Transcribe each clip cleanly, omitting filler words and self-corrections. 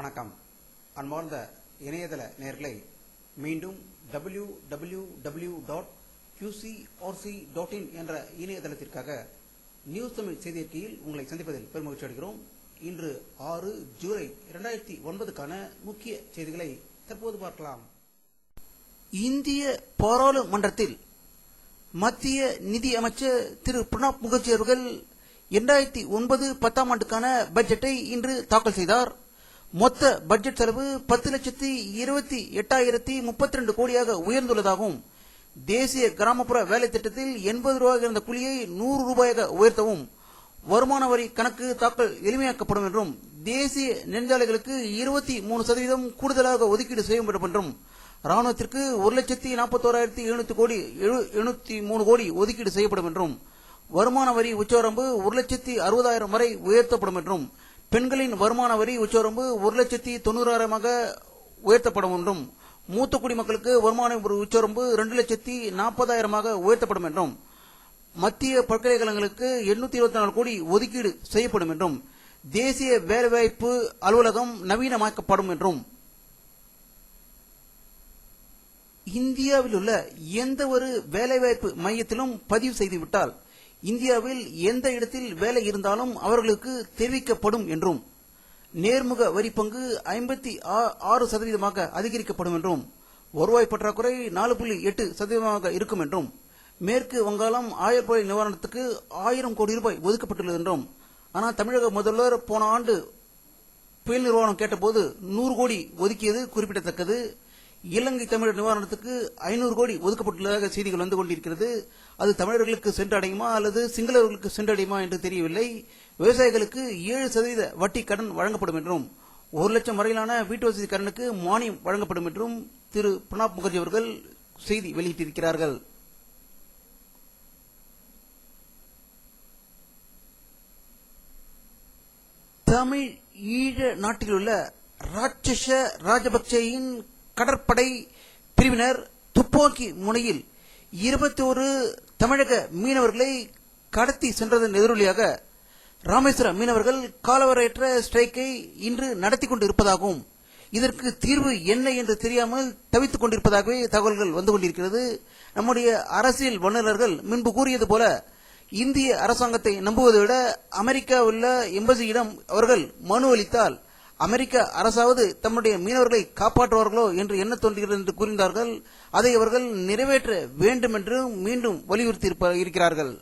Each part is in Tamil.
வணக்கம். அன்பார்ந்த இணையதள நேயர்களை மீண்டும் www.qcrc.in என்ற இணையதளத்திற்காக நியூஸ் தமிழ் செய்தி அறிக்கையில் உங்களை சந்திப்பதில் பெருமகிழ்ச்சி அடைகிறோம். இன்று 6 ஜூலை 2009க்கான முக்கிய செய்திகளை தற்போது பார்க்கலாம். இந்திய பாராளுமன்றத்தில் மத்திய நிதி அமைச்சர் திரு பிரணாப் முகர்ஜி அவர்கள் 2009-10 ஆண்டுக்கான பட்ஜெட்டை இன்று தாக்கல் செய்தார். மொத்த பட்ஜெட் செலவு 10,28,032 கோடியாக உயர்ந்துள்ளதாகவும் தேசிய கிராமப்புற வேலை திட்டத்தில் 80 ரூபாய் இருந்த கூலியை 100 ரூபாயாக உயர்த்தவும், வருமான வரி கணக்கு தாக்கல் எளிமையாக்கப்படும் என்றும், தேசிய நெடுஞ்சாலைகளுக்கு 23% கூடுதலாக ஒதுக்கீடு செய்யப்படும் என்றும், ராணுவத்திற்கு 1,41,703 கோடி ஒதுக்கீடு செய்யப்படும் என்றும், வருமான வரி உச்சவரம்பு 1,60,000 வரை உயர்த்தப்படும் என்றும், பெண்களின் வருமான வரி உச்சவரம்பு 1,90,000 உயர்த்தப்படும் என்றும், மூத்த குடிமக்களுக்கு வருமான உச்சவரம்பு 2,40,000 உயர்த்தப்படும் என்றும், மத்திய பல்கலைக்கழகங்களுக்கு 824 கோடி ஒதுக்கீடு செய்யப்படும் என்றும், தேசிய வேலைவாய்ப்பு அலுவலகம் நவீனமாக்கப்படும் என்றும், இந்தியாவில் உள்ள எந்த ஒரு வேலைவாய்ப்பு மையத்திலும் பதிவு செய்துவிட்டால் இந்தியாவில் எந்த இடத்தில் வேலை இருந்தாலும் அவர்களுக்கு தெரிவிக்கப்படும் என்றும், நேர்முக வரி பங்கு 56% அதிகரிக்கப்படும் என்றும், வருவாய் பற்றாக்குறை 4.8% இருக்கும் என்றும், மேற்கு வங்காளம் ஆயர்புழை நிவாரணத்துக்கு 1000 கோடி ரூபாய் ஒதுக்கப்பட்டுள்ளது என்றும், ஆனால் தமிழக முதல்வர் போன ஆண்டு புயல் நிர்வாகம் கேட்டபோது 100 கோடி ஒதுக்கியது குறிப்பிடத்தக்கது. இலங்கை தமிழர் நிவாரணத்துக்கு 500 கோடி ஒதுக்கப்பட்டுள்ளதாக செய்திகள் வந்து கொண்டிருக்கிறது. அது தமிழர்களுக்கு சென்றடையுமா அல்லது சிங்களவர்களுக்கு சென்றடையுமா என்று தெரியவில்லை. விவசாயிகளுக்கு 7% வட்டி கடன் வழங்கப்படும் என்றும், 1 லட்சம் வரையிலான வீட்டு வசதி கடனுக்கு மானியம் வழங்கப்படும் என்றும் திரு பிரணாப் முகர்ஜி அவர்கள் செய்தி வெளியிட்டிருக்கிறார்கள். தமிழ் ஈழ நாட்டில் உள்ள ராட்சச ராஜபக்சேயின் கடற்படை பிரிவினர் துப்பாக்கி முனையில் 21 தமிழக மீனவர்களை கடத்தி சென்றதன் எதிரொலியாக ராமேஸ்வர மீனவர்கள் காலவரையற்ற ஸ்ட்ரைக்கை இன்று நடத்தி கொண்டிருப்பதாகவும், இதற்கு தீர்வு என்ன என்று தெரியாமல் தவித்துக் கொண்டிருப்பதாகவே தகவல்கள் வந்து கொண்டிருக்கிறது. நம்முடைய அரசியல் வல்லுநர்கள் முன்பு கூறியது போல இந்திய அரசாங்கத்தை நம்புவதை விட அமெரிக்காவில் உள்ள எம்பசியிடம் அவர்கள் மனு அளித்தால் அமெரிக்க அரசாவது தம்முடைய மீனவர்களை காப்பாற்றுவார்களோ என்று எண்ண தோன்றுகிறது என்று கூறினார்கள். அதை அவர்கள் நிறைவேற்ற வேண்டும் என்று மீண்டும் வலியுறுத்தி இருக்கிறார்கள்.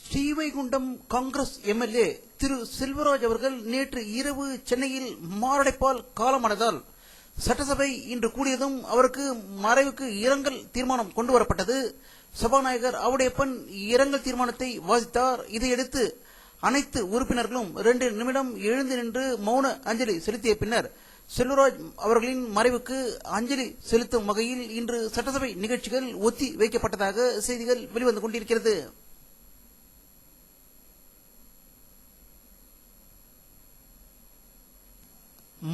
ஸ்ரீவைகுண்டம் காங்கிரஸ் எம்எல்ஏ திரு செல்வராஜ் அவர்கள் நேற்று இரவு சென்னையில் மாரடைப்பால் காலமானதால் சட்டசபை இன்று கூடியதும் அவருக்கு மறைவுக்கு இரங்கல் தீர்மானம் கொண்டுவரப்பட்டது. சபாநாயகர் ஆவுடையப்பன் இரங்கல் தீர்மானத்தை வாசித்தார். இதையடுத்து அனைத்து உறுப்பினர்களும் 2 நிமிடம் எழுந்து நின்று மௌன அஞ்சலி செலுத்திய பின்னர் செல்வராஜ் அவர்களின் மறைவுக்கு அஞ்சலி செலுத்தும் வகையில் இன்று சட்டசபை நிகழ்ச்சிகள் ஒத்தி வைக்கப்பட்டதாக செய்திகள் வெளிவந்து கொண்டிருக்கிறது.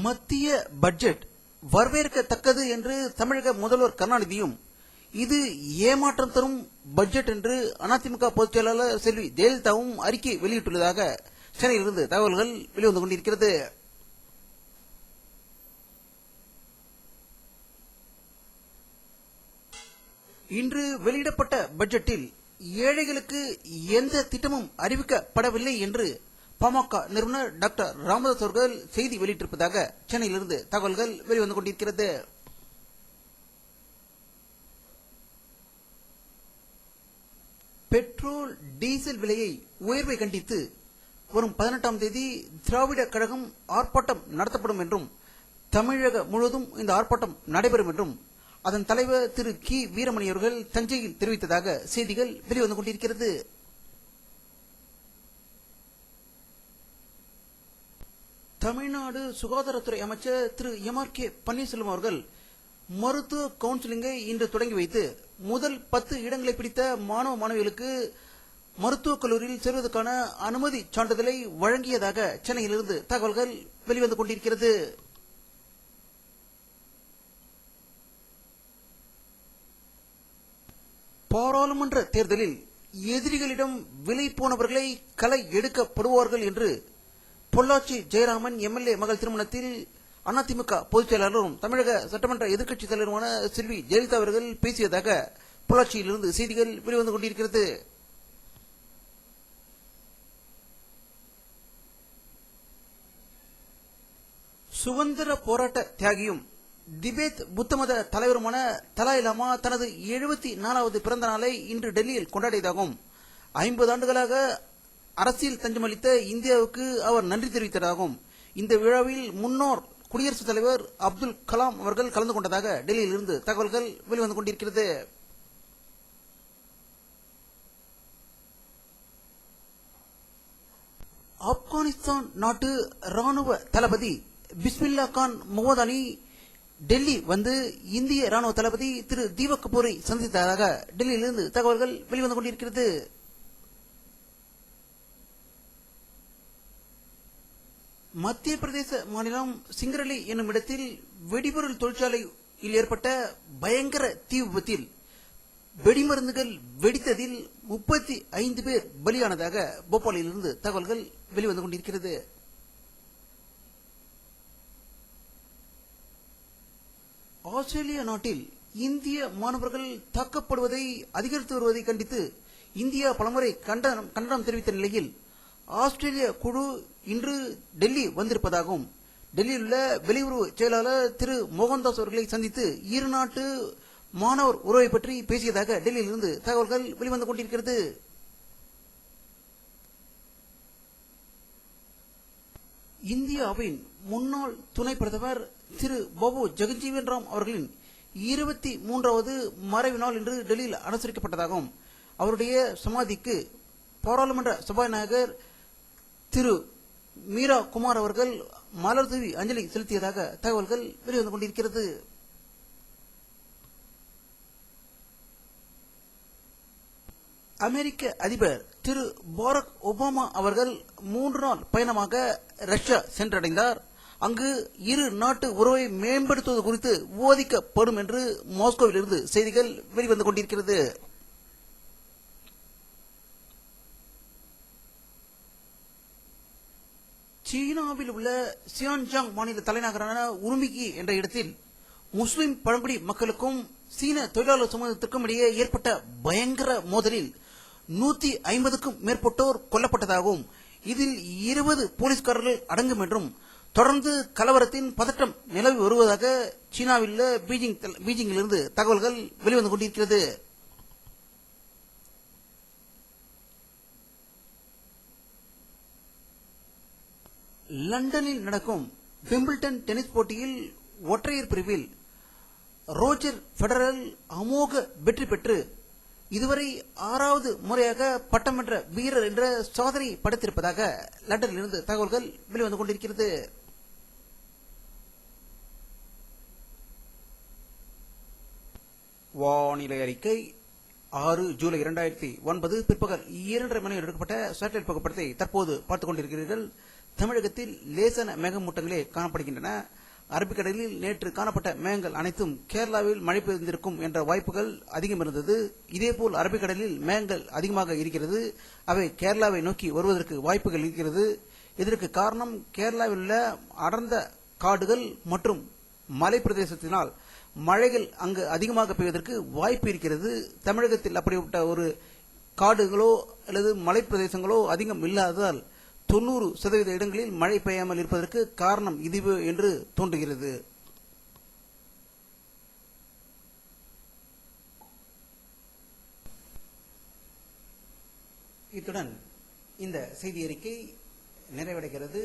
மத்திய பட்ஜெட் வரவேற்கத்தக்கது என்று தமிழக முதல்வர் கருணாநிதியும், இது ஏமாற்றம் தரும் பட்ஜெட் என்று அதிமுக பொதுச் செயலாளர் செல்வி ஜெயலலிதாவும் அறிக்கை வெளியிட்டுள்ளதாக சென்னையிலிருந்து தகவல்கள் வெளிவந்து கொண்டிருக்கிறது. இன்று வெளியிடப்பட்ட பட்ஜெட்டில் ஏழைகளுக்கு எந்த திட்டமும் அறிவிக்கப்படவில்லை என்று பாமக நிறுவனர் டாக்டர் ராமதாஸ் அவர்கள் செய்தி வெளியிட்டிருப்பதாக சென்னையிலிருந்து தகவல்கள் வெளிவந்து கொண்டிருக்கிறது. பெட்ரோல் டீசல் விலையை உயர்வை கண்டித்து வரும் 18ஆம் தேதி திராவிட கழகம் ஆர்ப்பாட்டம் நடத்தப்படும் என்றும், தமிழக முழுவதும் இந்த ஆர்ப்பாட்டம் நடைபெறும் என்றும் அதன் தலைவர் திரு கி வீரமணி அவர்கள் தஞ்சையில் தெரிவித்ததாக செய்திகள் வெளிவந்து கொண்டிருக்கிறது. தமிழ்நாடு சுகாதாரத்துறை அமைச்சர் திரு எம்.ஆர். கே. பன்னீர்செல்வம் அவர்கள் மருத்துவ கவுன்சிலிங்கை இன்று தொடங்கி வைத்து முதல் 10 இடங்களை பிடித்த மாணவ மாணவிகளுக்கு மருத்துவக் கல்லூரியில் சேர்வதற்கான அனுமதி சான்றிதழை வழங்கியதாக சென்னையிலிருந்து தகவல்கள் வெளிவந்து கொண்டிருக்கிறது. பாராளுமன்ற தேர்தலில் எதிரிகளிடம் விலை போனவர்களை களை எடுக்கப்படுவார்கள் என்று பொள்ளாச்சி ஜெயராமன் எம்எல்ஏ மகள் திருமணத்தில் அதிமுக பொதுச் செயலாளரும் தமிழக சட்டமன்ற எதிர்க்கட்சி தலைவருமான செல்வி ஜெயலலிதா அவர்கள் பேசியதாக பொள்ளாச்சியிலிருந்து செய்திகள் வெளிவந்து கொண்டிருக்கிறது. சுதந்திர போராட்ட தியாகியும் திபேத் புத்த மத தலைவருமான தலாய் லாமா தனது 74வது பிறந்த நாளை இன்று டெல்லியில் கொண்டாடியதாகவும் 50 ஆண்டுகளாக அரசியல் தஞ்சமளித்த இந்தியாவுக்கு அவர் நன்றி தெரிவித்ததாகவும் இந்த விழாவில் முன்னாள் குடியரசுத் தலைவர் அப்துல் கலாம் அவர்கள் கலந்து கொண்டதாக டெல்லியில் இருந்து தகவல்கள் வெளிவந்து கொண்டிருக்கிறது. ஆப்கானிஸ்தான் நாட்டு ராணுவ தளபதி பிஸ்மில்லா கான் முகமது டெல்லி வந்து இந்திய ராணுவ தளபதி திரு தீபக் கபூரை சந்தித்ததாக டெல்லியிலிருந்து தகவல்கள் வெளிவந்து கொண்டிருக்கிறது. மத்திய பிரதேச மாநிலம் சிங்கரலி என்னும் இடத்தில் வெடிபொருள் தொழிற்சாலையில் ஏற்பட்ட பயங்கர தீ விபத்தில் வெடிமருந்துகள் வெடித்ததில் 35 பேர் பலியானதாக போபாலிலிருந்து தகவல்கள் வெளிவந்து கொண்டிருக்கிறது. ஆஸ்திரேலியா நாட்டில் இந்திய மாணவர்கள் தாக்கப்படுவதை அதிகரித்து வருவதை கண்டித்து இந்தியா பலமுறை கண்டனம் தெரிவித்த நிலையில் ஆஸ்திரேலிய குழு இன்று டெல்லி வந்திருப்பதாகவும் டெல்லியில் உள்ள வெளியுறவு செயலாளர் திரு மோகன்தாஸ் அவர்களை சந்தித்து இரு நாட்டு மாணவர் உறவை பற்றி பேசியதாக டெல்லியிலிருந்து தகவல்கள் வெளிவந்து கொண்டிருக்கிறது. இந்தியாவின் முன்னாள் துணை பிரதமர் திரு பாபு ஜெகஜீவன் ராம் அவர்களின் 23வது மறைவு நாள் இன்று டெல்லியில் அனுசரிக்கப்பட்டதாகவும் அவருடைய சமாதிக்கு பாராளுமன்ற சபாநாயகர் திரு மீரா குமார் அவர்கள் மலர் தூவி அஞ்சலி செலுத்தியதாக தகவல்கள் வெளிவந்து கொண்டிருக்கிறது. அமெரிக்க அதிபர் திரு பாரக் ஒபாமா அவர்கள் 3 நாள் பயணமாக ரஷ்யா சென்றடைந்தார். அங்கு இரு நாட்டு உறவை மேம்படுத்துவது குறித்து விவாதிக்கப்படும் என்று மாஸ்கோவில் இருந்து செய்திகள் வெளிவந்து கொண்டிருக்கிறது. சீனாவில் உள்ள சியான்ஜாங் மாநில தலைநகரான உருமிகி என்ற இடத்தில் முஸ்லிம் பழங்குடி மக்களுக்கும் சீன தொழிலாளர் சமூகத்திற்கும் இடையே ஏற்பட்ட பயங்கர மோதலில் 150க்கும் மேற்பட்டோர் கொல்லப்பட்டதாகவும் இதில் 20 போலீஸ்காரர்கள் அடங்கும் என்றும் தொடர்ந்து கலவரத்தின் பதட்டம் நிலவி வருவதாக சீனாவில் பீஜிங்கிலிருந்து தகவல்கள் வெளிவந்து கொண்டிருக்கிறது. லண்டனில் நடக்கும் விம்பிள்டன் டென்னிஸ் போட்டியில் ஒற்றையர் பிரிவில் ரோஜர் ஃபெடரர் அமோக வெற்றி பெற்று இதுவரை 6வது முறையாக பட்டம் வென்ற வீரர் என்ற சாதனை படைத்திருப்பதாக லண்டனில் இருந்து தகவல்கள் வெளிவந்து கொண்டிருக்கிறது. வானிலை அறிக்கை 6 ஜூலை 2009 பிற்பகல் 2:30 மணியில் எடுக்கப்பட்ட சேட்டலைட் புகைப்படத்தை தற்போது பார்த்துக் கொண்டிருக்கிறீர்கள். தமிழகத்தில் லேசான மேகமூட்டங்களே காணப்படுகின்றன. அரபிக்கடலில் நேற்று காணப்பட்ட மேகங்கள் அனைத்தும் கேரளாவில் மழை பெய்திருக்கும் என்ற வாய்ப்புகள் அதிகம் இருந்தது. இதேபோல் அரபிக்கடலில் மேகங்கள் அதிகமாக இருக்கிறது. அவை கேரளாவை நோக்கி வருவதற்கு வாய்ப்புகள் இருக்கிறது. இதற்கு காரணம் கேரளாவில் உள்ள அடர்ந்த காடுகள் மற்றும் மலை பிரதேசத்தினால் மழைகள் அங்கு அதிகமாக பெய்வதற்கு வாய்ப்பு இருக்கிறது. தமிழகத்தில் அப்படிப்பட்ட ஒரு காடுகளோ அல்லது மலை பிரதேசங்களோ அதிகம் இல்லாததால் 90% இடங்களில் மழை பெய்யாமல் இருப்பதற்கு காரணம் இதுவே என்று தோன்றுகிறது. இத்துடன் இந்த செய்தி அறிக்கை நிறைவடைகிறது.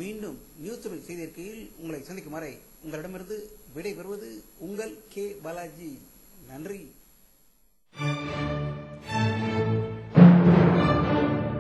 மீண்டும் நியூஸ் தமிழ் செய்தி அறிக்கையில் உங்களை சந்திக்கும் வரை உங்களிடமிருந்து விடை பெறுவது உங்கள் கே பாலாஜி. நன்றி.